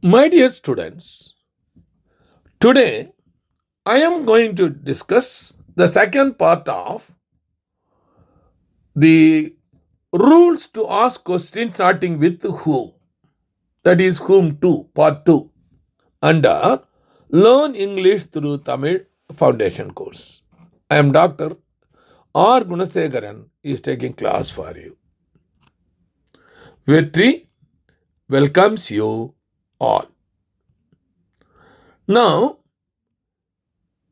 My dear students, today I am going to discuss the second part of the rules to ask questions starting with whom. That is whom-2, part 2, under Learn English through Tamil Foundation course. I am Dr. R. Gunasegaran is taking class for you. Vetri welcomes you all. Now,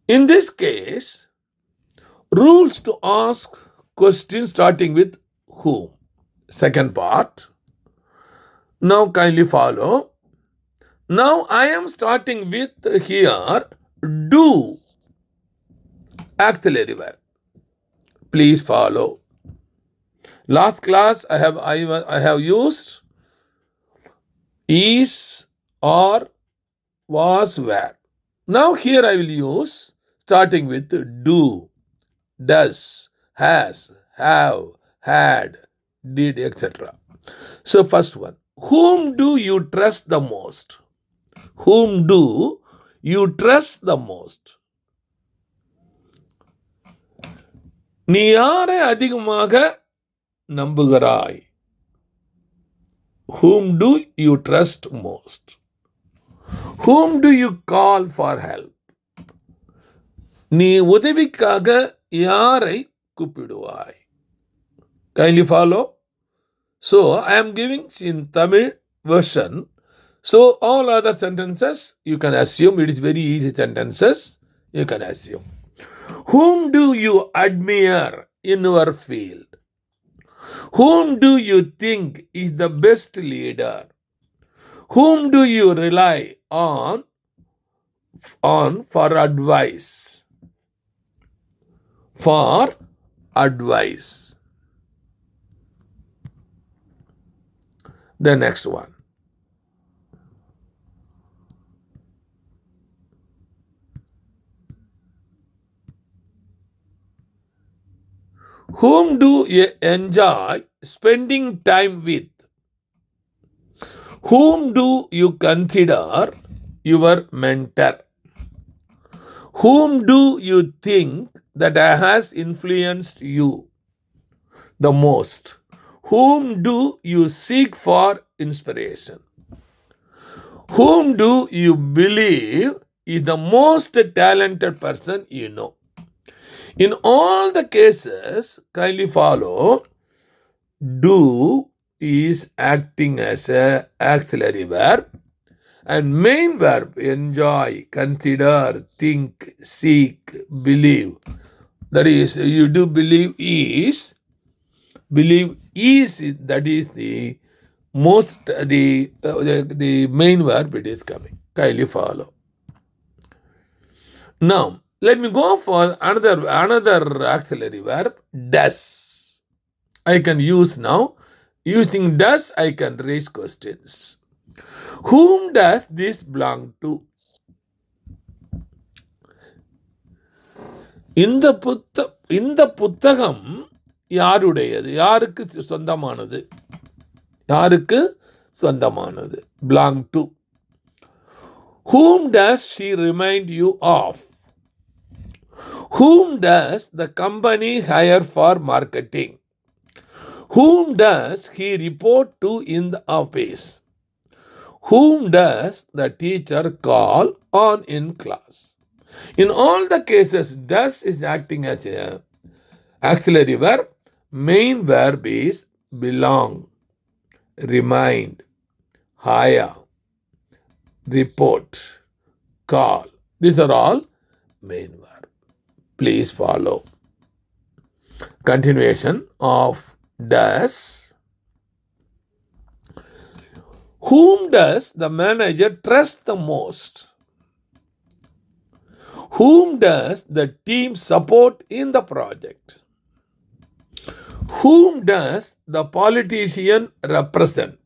in this case, rules to ask questions starting with whom. Second part. Now kindly follow. Now I am starting with here do auxiliary verb. Please follow. Last class I have used is or was were. Now here I will use starting with do, does, has, have, had, did, etc. So first one, whom do you trust the most? Whom do you trust the most? நீ யாரை அதிகமாக நம்புகிறாய்? Whom do you trust most? Whom do you call for help? நீ உதவிக்காக யாரை கூப்பிடுவாய்? Kindly follow. So I am giving in Tamil version. So all other sentences you can assume it is very easy sentences. You can assume. Whom do you admire in your field? Whom do you think is the best leader? Whom do you rely on for advice? For advice. The next one. Whom do you enjoy spending time with? Whom do you consider your mentor? Whom do you think that has influenced you the most? Whom do you seek for inspiration? Whom do you believe is the most talented person you know? In all the cases, kindly follow, do is acting as a auxiliary verb and main verb enjoy, consider, think, seek, believe. That is, you do believe is that is the most the main verb it is coming. Kindly follow. Now let me go for another auxiliary verb, does. I can use now. Using does, I can raise questions. Whom does this belong to? இந்த புத்தகம் யாருடையது? யாருக்கு சொந்தமானது? யாருக்கு சொந்தமானது? Belong to. Whom does she remind you of? Whom does the company hire for marketing? Whom does he report to in the office? Whom does the teacher call on in class? In all the cases, does is acting as a auxiliary verb. Main verb is belong, remind, hire, report, call. These are all main verb. Please follow. Continuation of does. Whom does the manager trust the most? Whom does the team support in the project? Whom does the politician represent?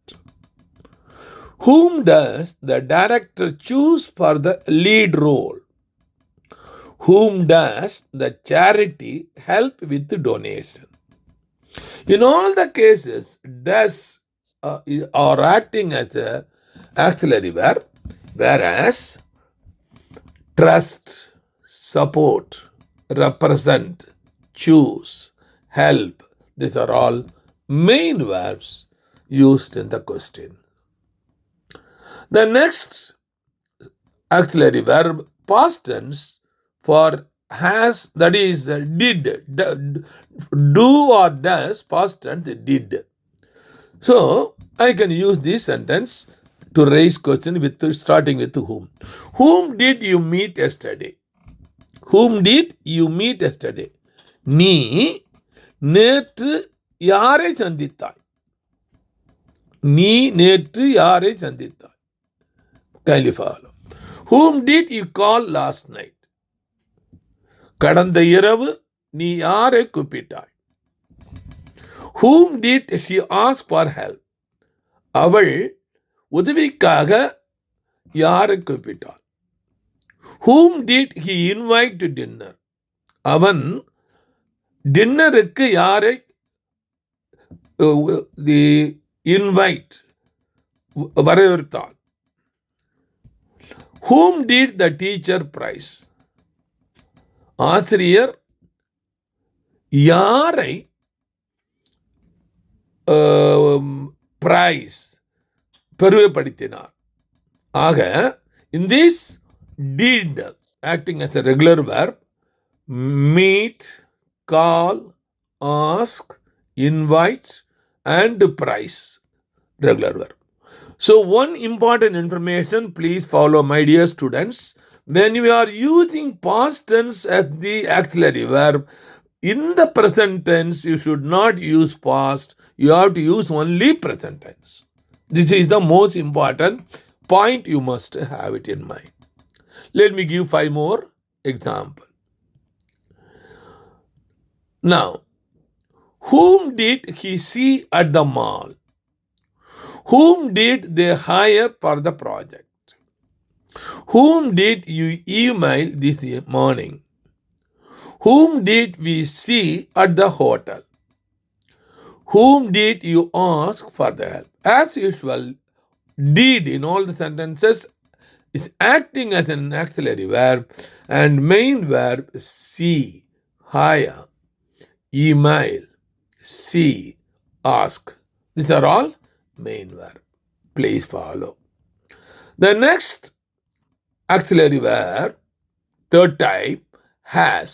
Whom does the director choose for the lead role? Whom does the charity help with the donation? In all the cases, does are acting as a auxiliary verb. Whereas trust, support, represent, choose, help, these are all main verbs used in the question. The next auxiliary verb, past tense, for has, that is did, do or does, past tense did. So I can use this sentence to raise question with starting with whom. Whom did you meet yesterday? Whom did you meet yesterday? நீ நேற்று யாரை சந்தித்தாய்? நீ நேற்று யாரை சந்தித்தாய்? Kindly follow. Whom did you call last night? கடந்த இரவு நீ யாரை கூப்பிட்டாய்? Whom did she ask for help? அவள் உதவிக்காக யாரை கூப்பிட்டாள்? Whom did he invite to dinner? அவன் டின்னருக்கு யாரை invite வரவேற்றான்? Whom did the teacher praise? ஆசிரியர் யாரை பிரைஸ் பெருமைப்படுத்தினார்? ஆக in this did acting as a regular verb, meet, call, ask, invite, and price, regular verb. So one important information, please follow, my dear students. When you are using past tense as the auxiliary verb, in the present tense, you should not use past. You have to use only present tense. This is the most important point. You must have it in mind. Let me give 5 more examples. Now, whom did he see at the mall? Whom did they hire for the project? Whom did you email this morning? Whom did we see at the hotel? Whom did you ask for the help? As usual, did in all the sentences is acting as an auxiliary verb, and main verb see, hire, email, see, ask. These are all main verb. Please follow. The next auxiliary verb, third type, has.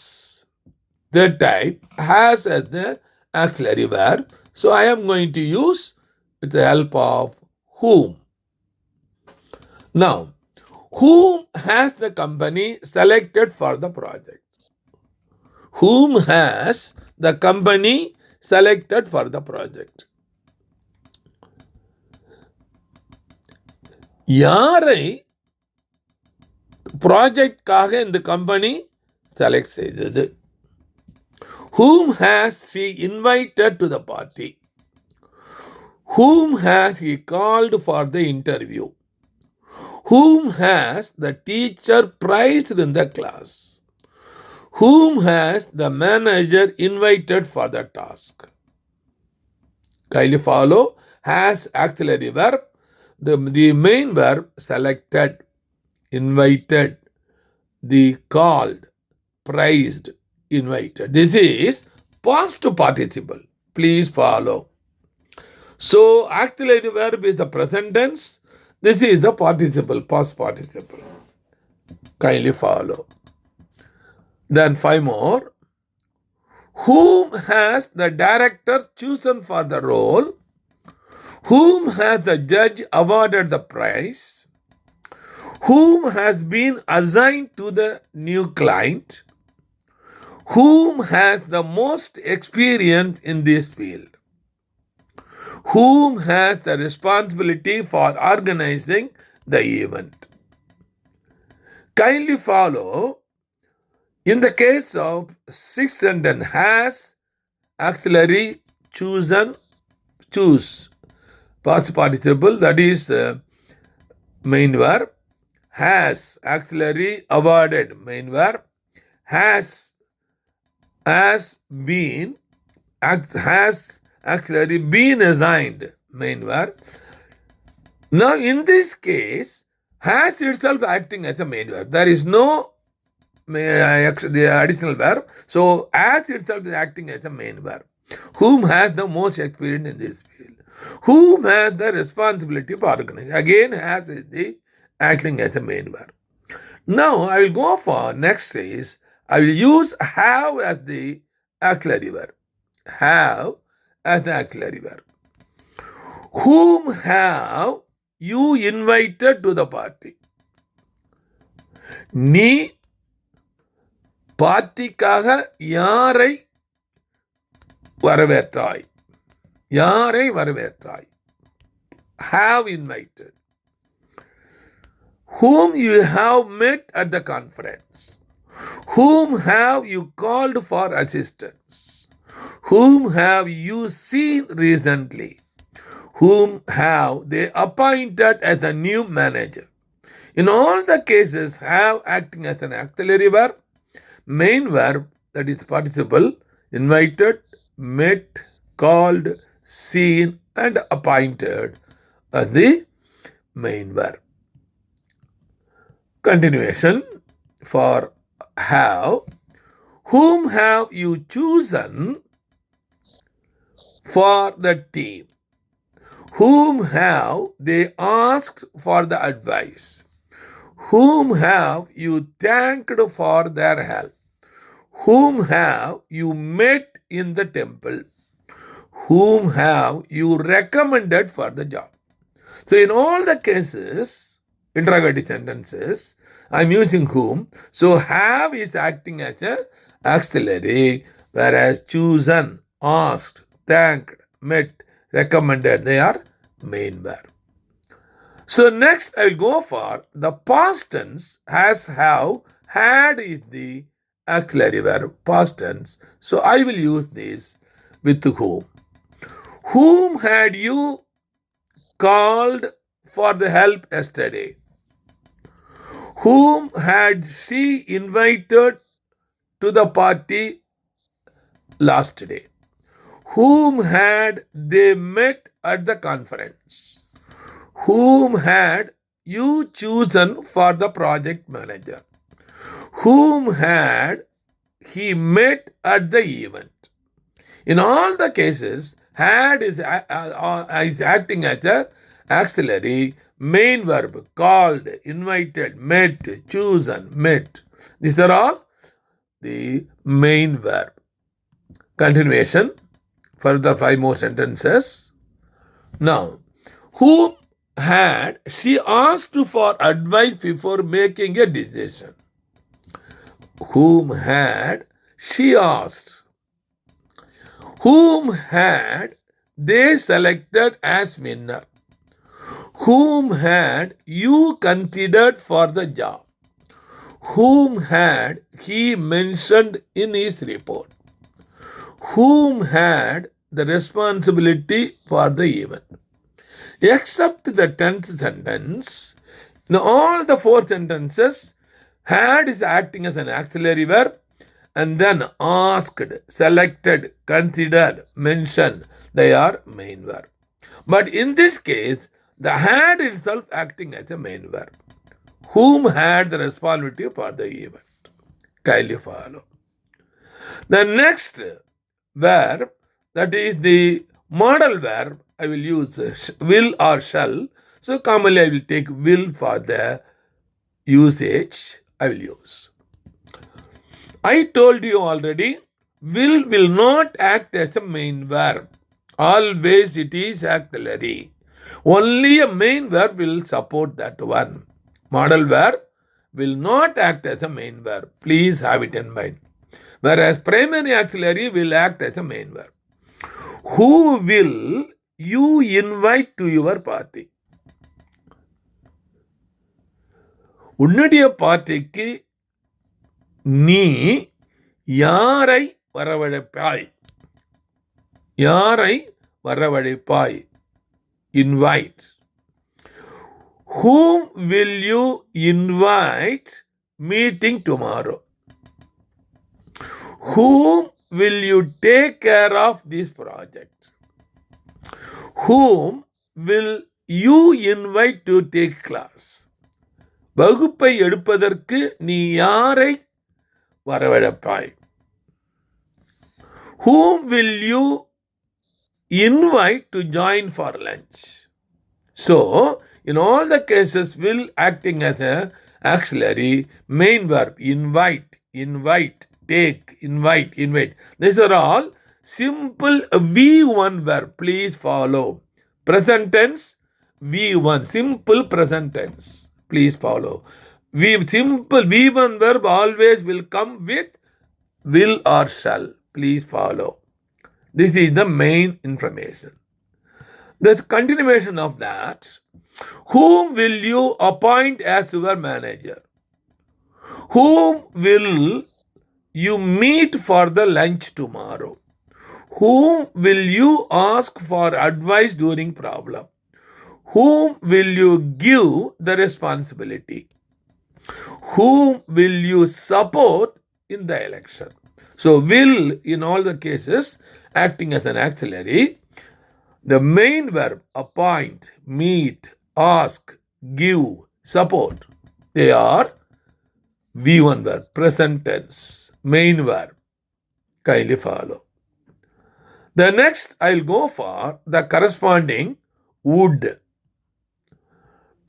Third type has as the auxiliary verb. So I am going to use with the help of whom. Now, whom has the company selected for the project? Whom has the company selected for the project? யாரை ப்ராஜெக்ட்காக இந்த company select செய்தது? Whom has she invited to the party? Whom has he called for the interview? Whom has the teacher praised in the class? Whom has the manager invited for the task? Kindly follow. Has auxiliary verb. The main verb selected, invited, the called, praised, invited. This is past participle. Please follow. So auxiliary verb is the present tense. This is the participle, past participle. Kindly follow. Then 5 more. Whom has the director chosen for the role? Whom has the judge awarded the prize? Whom has been assigned to the new client? Whom has the most experience in this field? Whom has the responsibility for organizing the event? Kindly follow. In the case of sixth sentence, has auxiliary chosen, choose, past participle, that is main verb. Has auxiliary awarded, main verb. Has been, has auxiliary been assigned, main verb. Now in this case, has itself acting as a main verb. There is no the additional verb. So as itself is acting as a main verb. Whom has the most experience in this field? Whom has the responsibility for organizing? Again, has is the acting as a main verb. Now I will go for next is I will use have as the auxiliary verb. Have as the auxiliary verb. Whom have you invited to the party? நீ பார்ட்டிக்காக யாரை வரவேற்றாய்? யாரை வரவேற்றாய்? Have invited. Whom you have met at the conference? Whom have you called for assistance? Whom have you seen recently? Whom have they appointed as a new manager? In all the cases, have acting as an auxiliary verb, main verb, that is participle, invited, met, called, seen, and appointed as the main verb. Continuation for have. Whom have you chosen for the team? Whom have they asked for the advice? Whom have you thanked for their help? Whom have you met in the temple? Whom have you recommended for the job? So in all the cases, interrogative sentences, I'm using whom. So have is acting as a auxiliary, whereas chosen, asked, thanked, met, recommended, they are main verb. So next I will go for the past tense has have, had is the auxiliary verb, past tense. So I will use this with whom. Whom had you called for the help yesterday? Whom had she invited to the party last day? Whom had they met at the conference? Whom had you chosen for the project manager? Whom had he met at the event? In all the cases, had is acting as a auxiliary, main verb, called, invited, met, chosen, met. These are all the main verb. Continuation, further 5 more sentences. Now, whom had she asked for advice before making a decision? Whom had she asked? Whom had they selected as winner? Whom had you considered for the job? Whom had he mentioned in his report? Whom had the responsibility for the event? Except the 10th sentence, in all the 4 sentences, had is acting as an auxiliary verb, and then asked, selected, considered, mentioned, they are main verb. But in this case, the had itself acting as a main verb. Whom had the responsibility for the event? Kindly follow. The next verb, that is the modal verb, I will use will or shall. So commonly I will take will for the usage. I will use. I told you already, will not act as a main verb. Always it is auxiliary. Only a main verb will support that one. Modal verb will not act as a main verb. Please have it in mind. Whereas primary auxiliary will act as a main verb. Who will you invite to your party? உன்னுடைய பார்ட்டிக்கு நீ யாரை வரவழைப்பாய்? யாரை வரவழைப்பாய்? Invite. Whom will you invite meeting tomorrow? Whom will you take care of this project? Whom will you invite to take class? வகுப்பை எடுப்பதற்கு நீ யாரை வரவழைப்பாய்? Whom will you invite to join for lunch? So, in all the cases, will acting as a auxiliary, main verb, invite, take, invite. These are all simple V1 verb. Please follow. Present tense, V1, simple present tense. Please follow. Simple V1 verb always will come with will or shall. Please follow. This is the main information. The continuation of that. Whom will you appoint as your manager? Whom will you meet for the lunch tomorrow? Whom will you ask for advice during problem? Whom will you give the responsibility? Whom will you support in the election? So will, in all the cases, acting as an auxiliary. The main verb, appoint, meet, ask, give, support, they are V1 verb, present tense, main verb. Kindly follow. The next, I'll go for the corresponding would.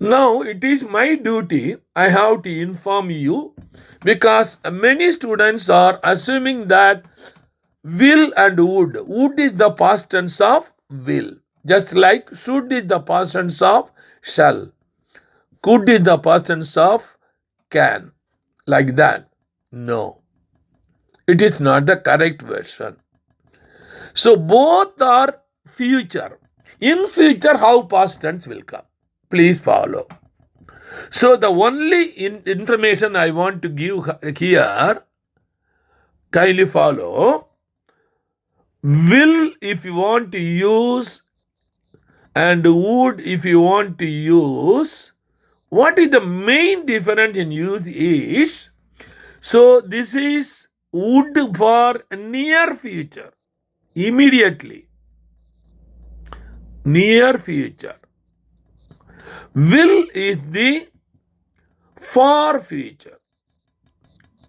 Now, it is my duty, I have to inform you, because many students are assuming that will and would. Would is the past tense of will. Just like should is the past tense of shall. Could is the past tense of can. Like that. No. It is not the correct version. So both are future. In future, how past tense will come? Please follow. So the only information I want to give here, kindly follow. Will if you want to use, and would if you want to use. What is the main difference in use is, so this is would for near future, immediately, near future. Will is the far future.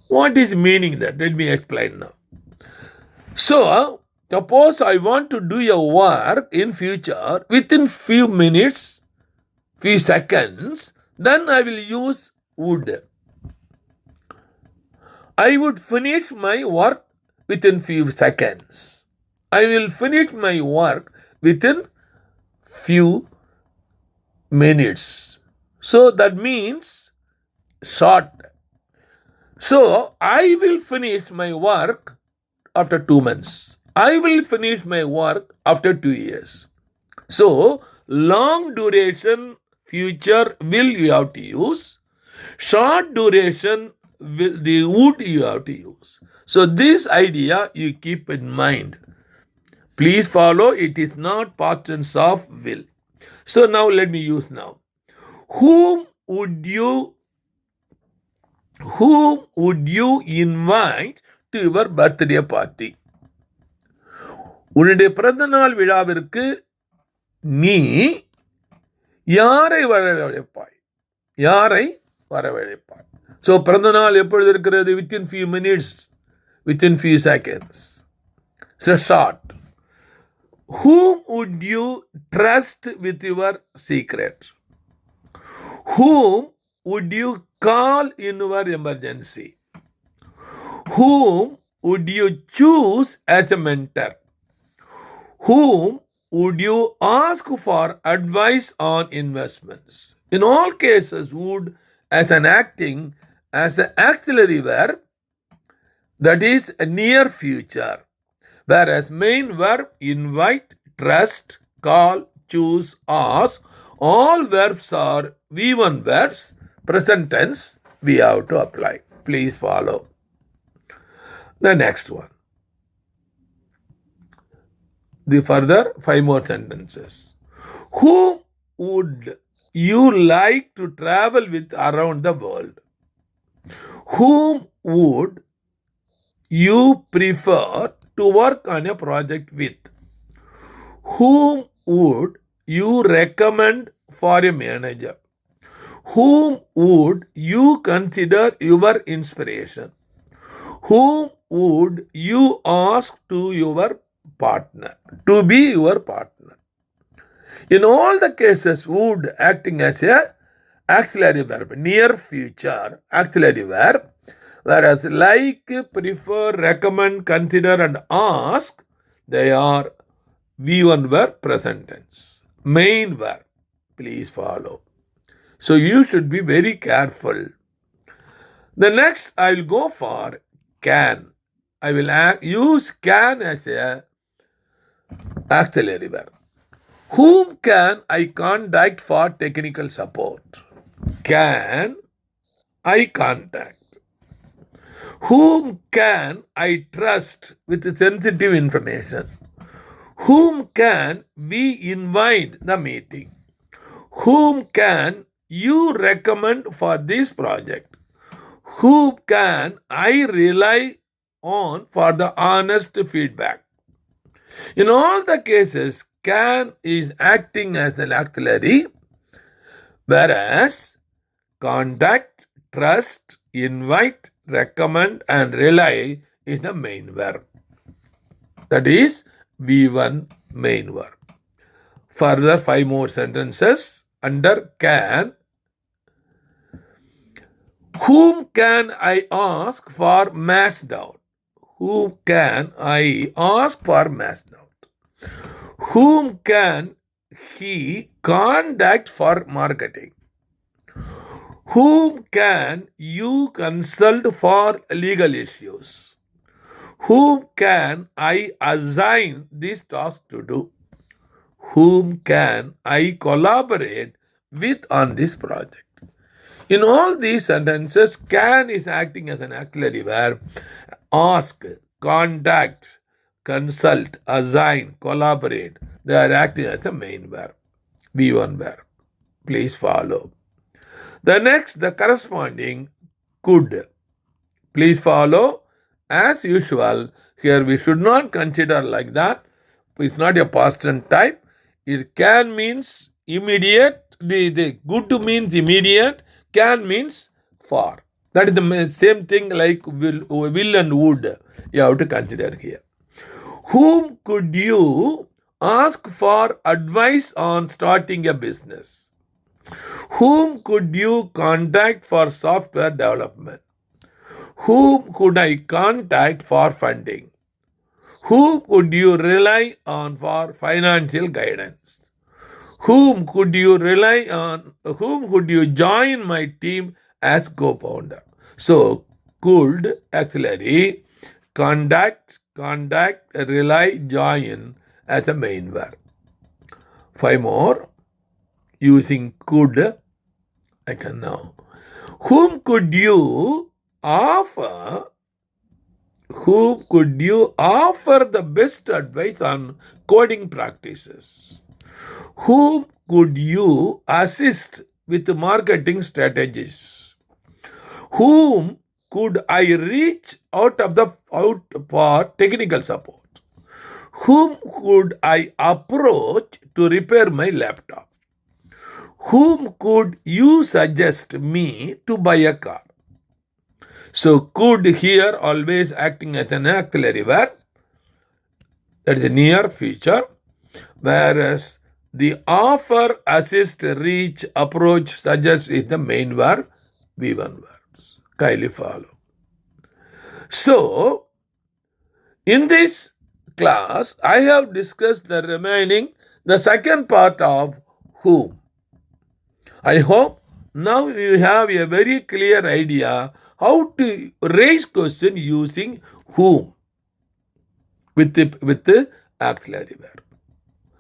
What is meaning that? Let me explain now. So, suppose I want to do a work in future within few minutes, few seconds, then I will use would. I would finish my work within few seconds. I will finish my work within few minutes. So that means short. So I will finish my work after 2 months. I will finish my work after 2 years. So long duration future will you have to use. Short duration will, the would you have to use. So this idea you keep in mind. Please follow. It is not past tense of will. So now let me use now. Whom would you invite to your birthday party? உன்னுடைய பிறந்த நாள் விழாவிற்கு நீ யாரை வரவழைப்பாய்? யாரை வரவழைப்பாய்? So பிறந்த நாள் எப்பொழுது இருக்கிறது? Within few minutes, within few seconds. So short. Whom would you trust with your secret? Whom would you call in your emergency? Whom would you choose as a mentor? Whom would you ask for advice on investments? In all cases, would as an acting as an auxiliary verb, that is a near future. Whereas main verb, invite, trust, call, choose, ask, all verbs are V1 verbs, present tense, we have to apply. Please follow. The next one. The further 5 more sentences. Whom would you like to travel with around the world? Whom would you prefer to work on a project with? Whom would you recommend for a manager? Whom would you consider your inspiration? Whom would you ask to your partner, to be your partner? In all the cases, would acting as a auxiliary verb, near future auxiliary verb, whereas like, prefer, recommend, consider, and ask, they are V1 verb present tense. Main verb. Please follow. So you should be very careful. The next I will go for can. I will use can as a auxiliary verb. Whom can I contact for technical support? Can I contact? Whom can I trust with sensitive information? Whom can we invite the meeting? Whom can you recommend for this project? Whom can I rely on for the honest feedback? In all the cases, can is acting as an auxiliary, whereas contact, trust, invite, recommend, and rely is the main verb. That is V1 main verb. Further 5 more sentences under can. Whom can I ask for mass down? Whom can I ask for mass down? Whom can he contact for marketing? Whom can you consult for legal issues? Whom can I assign this task to do? Whom can I collaborate with on this project? In all these sentences, can is acting as an auxiliary verb. Ask, contact, consult, assign, collaborate. They are acting as a main verb, V1 verb. Please follow. The next, the corresponding could. Please follow. As usual, here we should not consider like that. It's not a past tense type. It can means immediate. The good means immediate. Can means for. That is the same thing like will and would. You have to consider here. Whom could you ask for advice on starting a business? Whom could you contact for software development? Whom could I contact for funding? Whom could you rely on for financial guidance? Whom could you rely on? Whom could you join my team as co-founder? So, could, auxiliary, contact, rely, join as a main verb. 5 more. Using could, I can now. Whom could you offer? Whom could you offer the best advice on coding practices? Whom could you assist with marketing strategies? Whom could I reach out for technical support? Whom could I approach to repair my laptop? Whom could you suggest me to buy a car? So could here always acting as an auxiliary verb. That is a near future. Whereas the offer, assist, reach, approach, suggest is the main verb, V1 verbs. Kindly follow. So, in this class, I have discussed the second part of whom. I hope now you have a very clear idea how to raise question using whom with the auxiliary verb.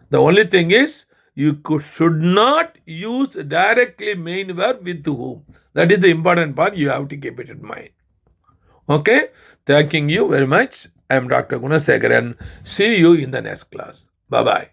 The only thing is you should not use directly main verb with whom. That is the important part. You have to keep it in mind. Okay? Thanking you very much. I am Dr. Gunasekaran. See you in the next class. Bye-bye.